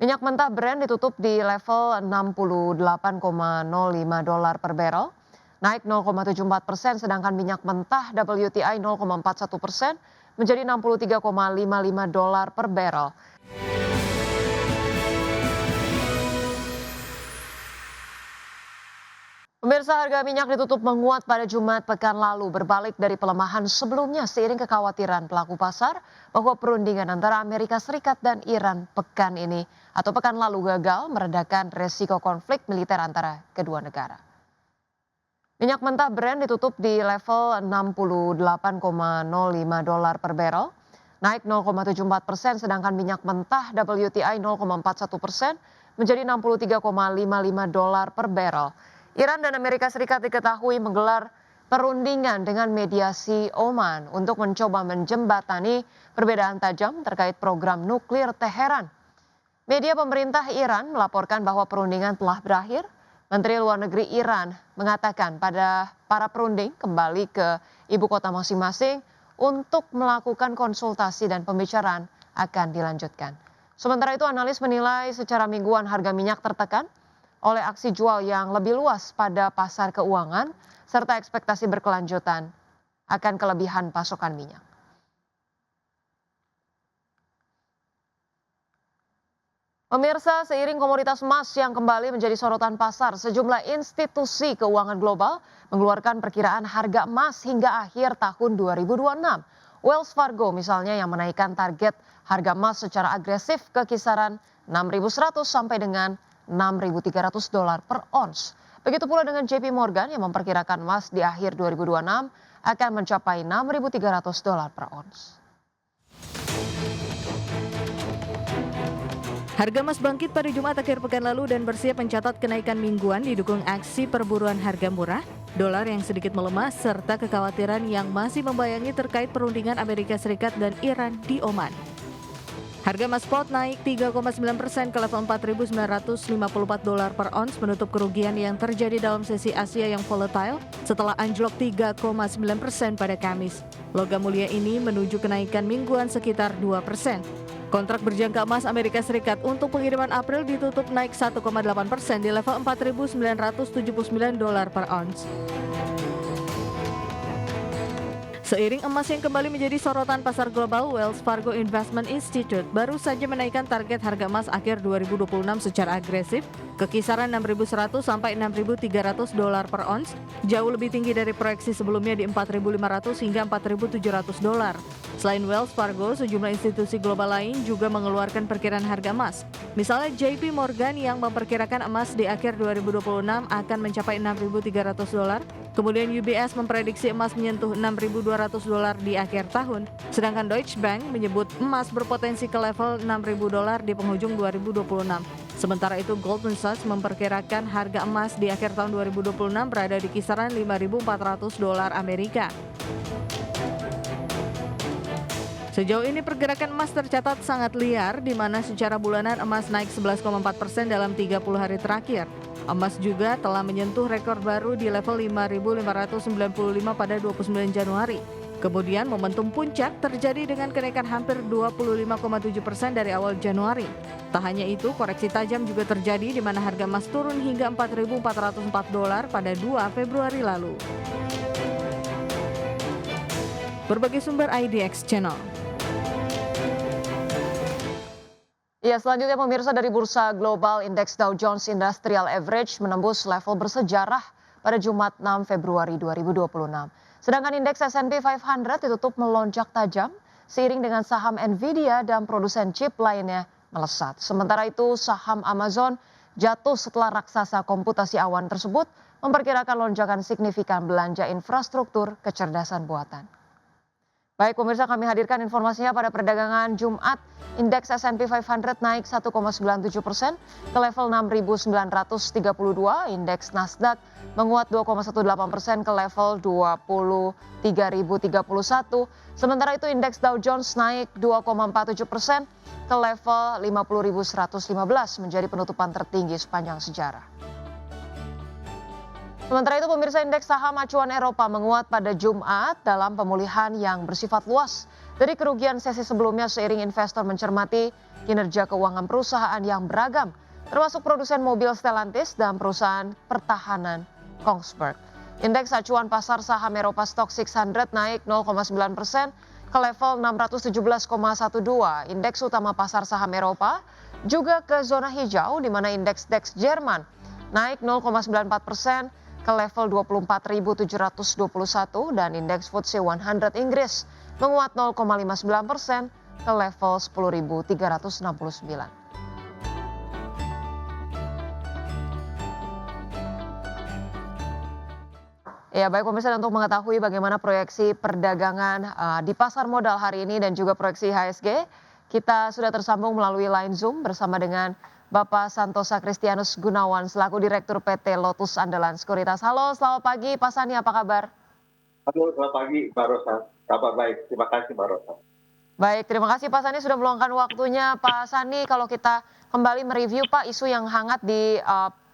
Minyak mentah Brent ditutup di level $68,05 per barrel, naik 0,74%, sedangkan minyak mentah WTI 0,41% menjadi $63,55 per barrel. Pemirsa, harga minyak ditutup menguat pada Jumat pekan lalu berbalik dari pelemahan sebelumnya seiring kekhawatiran pelaku pasar bahwa perundingan antara Amerika Serikat dan Iran pekan lalu gagal meredakan resiko konflik militer antara kedua negara. Minyak mentah Brent ditutup di level $68,05 per barrel, naik 0,74%, sedangkan minyak mentah WTI 0,41% menjadi $63,55 per barrel. Iran dan Amerika Serikat diketahui menggelar perundingan dengan mediasi Oman untuk mencoba menjembatani perbedaan tajam terkait program nuklir Teheran. Media pemerintah Iran melaporkan bahwa perundingan telah berakhir. Menteri Luar Negeri Iran mengatakan pada para perunding kembali ke ibu kota masing-masing untuk melakukan konsultasi dan pembicaraan akan dilanjutkan. Sementara itu analis menilai secara mingguan harga minyak tertekan oleh aksi jual yang lebih luas pada pasar keuangan serta ekspektasi berkelanjutan akan kelebihan pasokan minyak. Pemirsa, seiring komoditas emas yang kembali menjadi sorotan pasar, sejumlah institusi keuangan global mengeluarkan perkiraan harga emas hingga akhir tahun 2026. Wells Fargo misalnya yang menaikkan target harga emas secara agresif ke kisaran 6.100 sampai dengan $6.300 per ons. Begitu pula dengan JP Morgan yang memperkirakan emas di akhir 2026 akan mencapai $6.300 per ons. Harga emas bangkit pada Jumat akhir pekan lalu dan bersiap mencatat kenaikan mingguan didukung aksi perburuan harga murah, dolar yang sedikit melemah, serta kekhawatiran yang masih membayangi terkait perundingan Amerika Serikat dan Iran di Oman. Harga emas spot naik 3,9% ke level $4.954 per ons, menutup kerugian yang terjadi dalam sesi Asia yang volatile setelah anjlok 3,9% pada Kamis. Logam mulia ini menuju kenaikan mingguan sekitar 2%. Kontrak berjangka emas Amerika Serikat untuk pengiriman April ditutup naik 1,8% di level $4.979 per ons. Seiring emas yang kembali menjadi sorotan pasar global, Wells Fargo Investment Institute baru saja menaikkan target harga emas akhir 2026 secara agresif ke kisaran $6.100 sampai $6.300 per ons, jauh lebih tinggi dari proyeksi sebelumnya di $4.500 hingga $4.700. Selain Wells Fargo, sejumlah institusi global lain juga mengeluarkan perkiraan harga emas. Misalnya JP Morgan yang memperkirakan emas di akhir 2026 akan mencapai $6.300, kemudian UBS memprediksi emas menyentuh $6.200 di akhir tahun, sedangkan Deutsche Bank menyebut emas berpotensi ke level $6.000 di penghujung 2026. Sementara itu Goldman Sachs memperkirakan harga emas di akhir tahun 2026 berada di kisaran $5.400 Amerika. Sejauh ini pergerakan emas tercatat sangat liar, di mana secara bulanan emas naik 11,4% dalam 30 hari terakhir. Emas juga telah menyentuh rekor baru di level 5.595 pada 29 Januari. Kemudian momentum puncak terjadi dengan kenaikan hampir 25,7% dari awal Januari. Tak hanya itu, koreksi tajam juga terjadi di mana harga emas turun hingga $4.404 pada 2 Februari lalu. Berbagai sumber IDX Channel. Ya, selanjutnya pemirsa, dari Bursa Global, indeks Dow Jones Industrial Average menembus level bersejarah pada Jumat 6 Februari 2026. Sedangkan indeks S&P 500 ditutup melonjak tajam seiring dengan saham Nvidia dan produsen chip lainnya melesat. Sementara itu saham Amazon jatuh setelah raksasa komputasi awan tersebut memperkirakan lonjakan signifikan belanja infrastruktur kecerdasan buatan. Baik pemirsa, kami hadirkan informasinya pada perdagangan Jumat. Indeks S&P 500 naik 1,97% ke level 6.932. Indeks Nasdaq menguat 2,18% ke level 23.031. Sementara itu indeks Dow Jones naik 2,47% ke level 50.115 menjadi penutupan tertinggi sepanjang sejarah. Sementara itu pemirsa, indeks saham acuan Eropa menguat pada Jumat dalam pemulihan yang bersifat luas dari kerugian sesi sebelumnya seiring investor mencermati kinerja keuangan perusahaan yang beragam, termasuk produsen mobil Stellantis dan perusahaan pertahanan Kongsberg. Indeks acuan pasar saham Eropa Stock 600 naik 0,9% ke level 617,12. Indeks utama pasar saham Eropa juga ke zona hijau, di mana indeks DAX Jerman naik 0,94% ke level 24.721 dan indeks FTSE 100 Inggris menguat 0,59% ke level 10.369. Ya, baik pemirsa, untuk mengetahui bagaimana proyeksi perdagangan di pasar modal hari ini dan juga proyeksi IHSG, kita sudah tersambung melalui line Zoom bersama dengan Bapak Santosa Kristianus Gunawan selaku Direktur PT Lotus Andalan Sekuritas. Halo, selamat pagi Pak Sani, apa kabar? Halo, selamat pagi Mbak Rosa. Kabar baik, terima kasih Mbak Rosa. Baik, terima kasih Pak Sani sudah meluangkan waktunya. Pak Sani, kalau kita kembali mereview Pak isu yang hangat di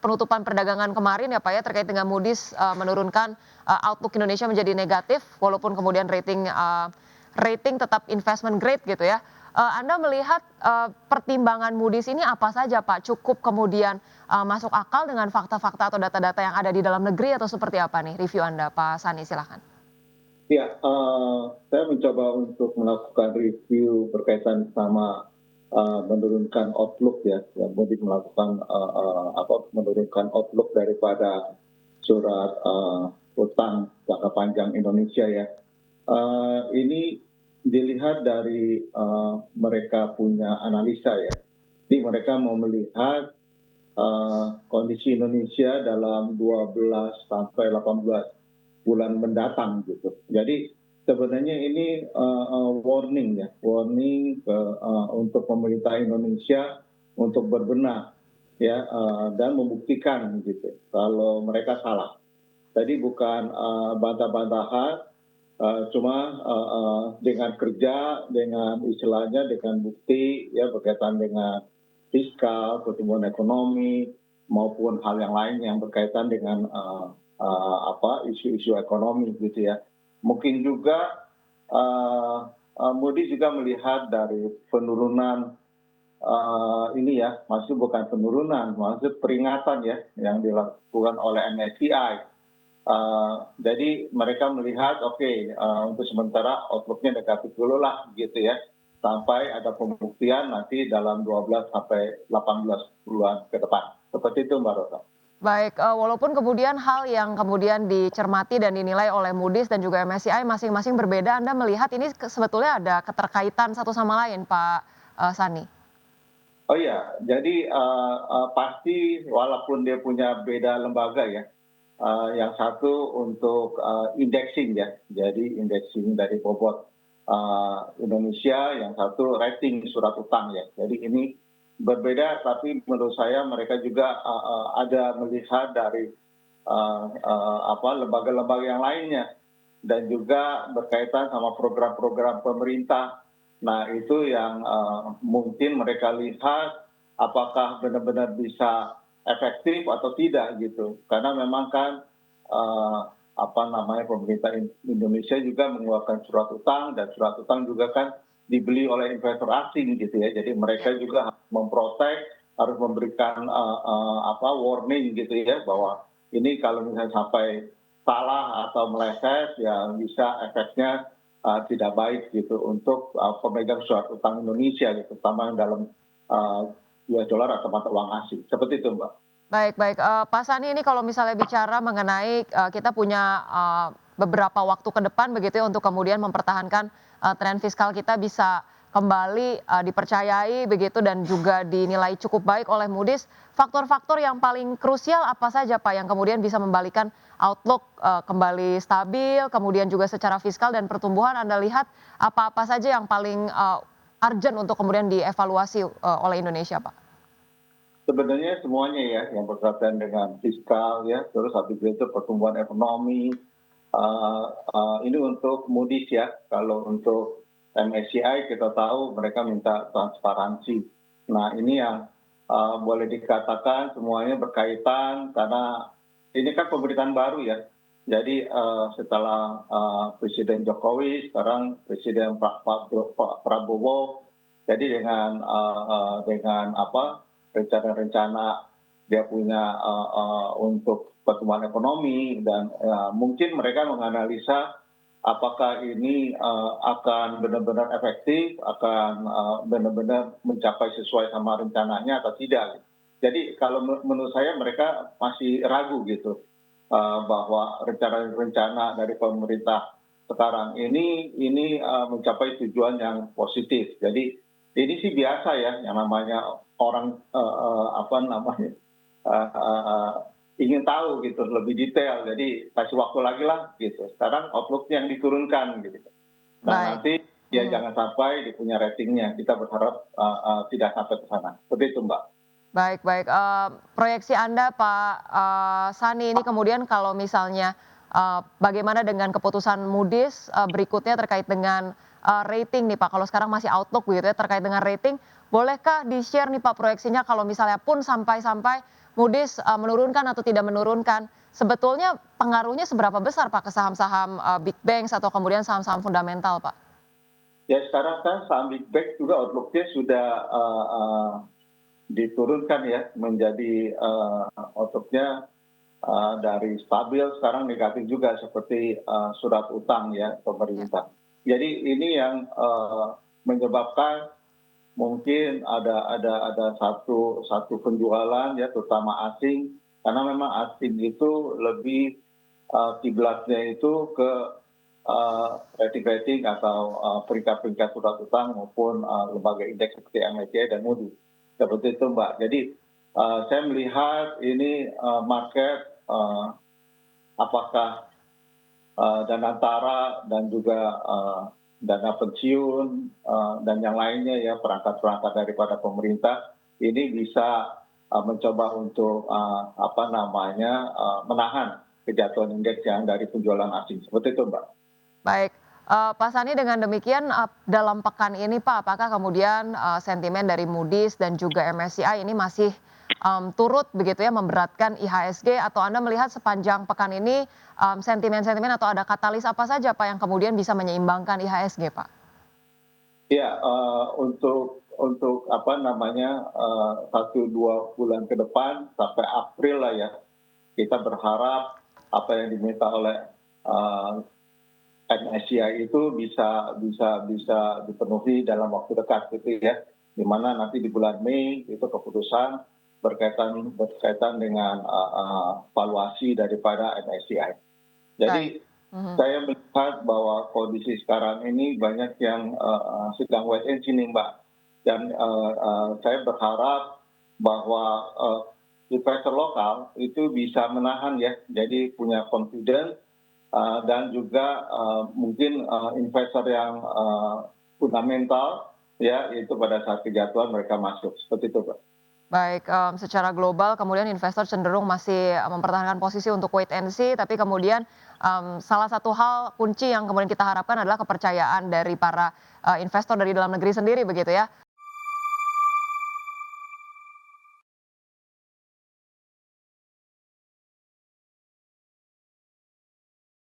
penutupan perdagangan kemarin ya Pak ya, terkait dengan Moody's menurunkan outlook Indonesia menjadi negatif walaupun kemudian rating tetap investment grade gitu ya. Anda melihat pertimbangan Moody's ini apa saja Pak? Cukup kemudian masuk akal dengan fakta-fakta atau data-data yang ada di dalam negeri atau seperti apa nih review Anda Pak Sani, silakan. Ya, saya mencoba untuk melakukan review berkaitan sama menurunkan outlook ya, Moody's melakukan menurunkan outlook daripada surat utang jangka panjang Indonesia ya. Ini dilihat dari mereka punya analisa ya. Jadi mereka mau melihat kondisi Indonesia dalam 12 sampai 18 bulan mendatang gitu. Jadi sebenarnya ini warning untuk pemerintah Indonesia untuk berbenah ya dan membuktikan gitu kalau mereka salah. Tadi bukan bantah-bantahan, cuma dengan kerja, dengan istilahnya dengan bukti ya berkaitan dengan fiskal, pertumbuhan ekonomi maupun hal yang lain yang berkaitan dengan isu-isu ekonomi gitu ya. Mungkin juga Moody's juga melihat dari penurunan ini ya, maksud bukan penurunan, maksud peringatan ya yang dilakukan oleh MSCI. Jadi mereka melihat untuk sementara outlooknya negatif dulu lah gitu ya, sampai ada pembuktian nanti dalam 12 sampai 18 bulan ke depan. Seperti itu Mbak Rosa. Baik, walaupun kemudian hal yang kemudian dicermati dan dinilai oleh Moody's dan juga MSCI masing-masing berbeda, Anda melihat ini sebetulnya ada keterkaitan satu sama lain, Pak Sani? Oh iya, jadi pasti walaupun dia punya beda lembaga ya, yang satu untuk indexing ya, jadi indexing dari bobot Indonesia, yang satu rating surat utang ya. Jadi ini berbeda, tapi menurut saya mereka juga ada melihat dari lembaga-lembaga yang lainnya dan juga berkaitan sama program-program pemerintah. Nah itu yang mungkin mereka lihat apakah benar-benar bisa efektif atau tidak gitu. Karena memang kan pemerintah Indonesia juga mengeluarkan surat utang dan surat utang juga kan dibeli oleh investor asing gitu ya. Jadi mereka juga harus memprotek, harus memberikan warning gitu ya, bahwa ini kalau misalnya sampai salah atau meleset ya bisa efeknya tidak baik gitu untuk pemegang surat utang Indonesia gitu, terutama dalam US dollar atau mata uang asing. Seperti itu Mbak. Baik. Pak Sani, ini kalau misalnya bicara mengenai kita punya beberapa waktu ke depan begitu ya untuk kemudian mempertahankan tren fiskal kita bisa kembali dipercayai begitu dan juga dinilai cukup baik oleh Moody's. Faktor-faktor yang paling krusial apa saja Pak yang kemudian bisa membalikan outlook kembali stabil, kemudian juga secara fiskal dan pertumbuhan Anda lihat apa-apa saja yang paling urgent untuk kemudian dievaluasi oleh Indonesia Pak? Sebenarnya semuanya ya yang berkaitan dengan fiskal ya, terus habis itu pertumbuhan ekonomi. Ini untuk Moody's ya. Kalau untuk MSCI kita tahu mereka minta transparansi. Nah ini yang boleh dikatakan semuanya berkaitan karena ini kan pemerintahan baru ya. Jadi setelah Presiden Jokowi, sekarang Presiden Prabowo, Jadi dengan apa rencana-rencana dia punya untuk pertumbuhan ekonomi dan mungkin mereka menganalisa apakah ini akan benar-benar efektif, akan benar-benar mencapai sesuai sama rencananya atau tidak. Jadi kalau menurut saya mereka masih ragu gitu bahwa rencana-rencana dari pemerintah sekarang ini mencapai tujuan yang positif. Jadi ini sih biasa ya, yang namanya orang apa namanya ingin tahu gitu lebih detail. Jadi kasih waktu lagi lah gitu. Sekarang outlook yang diturunkan gitu. Nah Baik. nanti ya jangan sampai di punya ratingnya. Kita berharap tidak sampai ke sana. Seperti itu Mbak. Baik baik, proyeksi Anda Pak, Sani ini kemudian kalau misalnya, bagaimana dengan keputusan Moody's, berikutnya terkait dengan, rating nih Pak, kalau sekarang masih outlook begitu ya terkait dengan rating, bolehkah di-share nih Pak proyeksinya kalau misalnya pun sampai Moody's, menurunkan atau tidak menurunkan, sebetulnya pengaruhnya seberapa besar Pak ke saham-saham, big banks atau kemudian saham-saham fundamental Pak? Ya sekarang kan saham big bank juga outlook-nya sudah diturunkan ya menjadi outlook-nya dari stabil sekarang negatif juga seperti surat utang ya pemerintah. Jadi ini yang menyebabkan mungkin ada satu penjualan ya terutama asing karena memang asing itu lebih kiblatnya itu ke rating atau peringkat-peringkat surat utang maupun lembaga indeks seperti MSCI dan Moody's. Seperti itu Mbak. Jadi saya melihat ini market apakah dana tara dan juga dana pensiun dan yang lainnya ya perangkat-perangkat daripada pemerintah ini bisa mencoba untuk apa namanya menahan kejatuhan indeks yang dari penjualan asing. Seperti itu Mbak. Baik, Pak Sani dengan demikian, dalam pekan ini Pak, apakah kemudian, sentimen dari Moody's dan juga MSCI ini masih, turut begitu ya memberatkan IHSG atau Anda melihat sepanjang pekan ini, sentimen-sentimen atau ada katalis apa saja Pak yang kemudian bisa menyeimbangkan IHSG Pak? Ya, untuk apa namanya 1-2 bulan ke depan sampai April lah ya, kita berharap apa yang diminta oleh MSCI itu bisa dipenuhi dalam waktu dekat gitu ya, di mana nanti di bulan Mei itu keputusan berkaitan dengan valuasi daripada MSCI. Jadi saya melihat bahwa kondisi sekarang ini banyak yang sedang wait and see nih Mbak, dan saya berharap bahwa investor lokal itu bisa menahan ya, jadi punya confidence dan juga mungkin investor yang fundamental ya itu pada saat kejatuhan mereka masuk seperti itu Pak. Baik, secara global kemudian investor cenderung masih mempertahankan posisi untuk wait and see, tapi kemudian, salah satu hal kunci yang kemudian kita harapkan adalah kepercayaan dari para, investor dari dalam negeri sendiri begitu ya?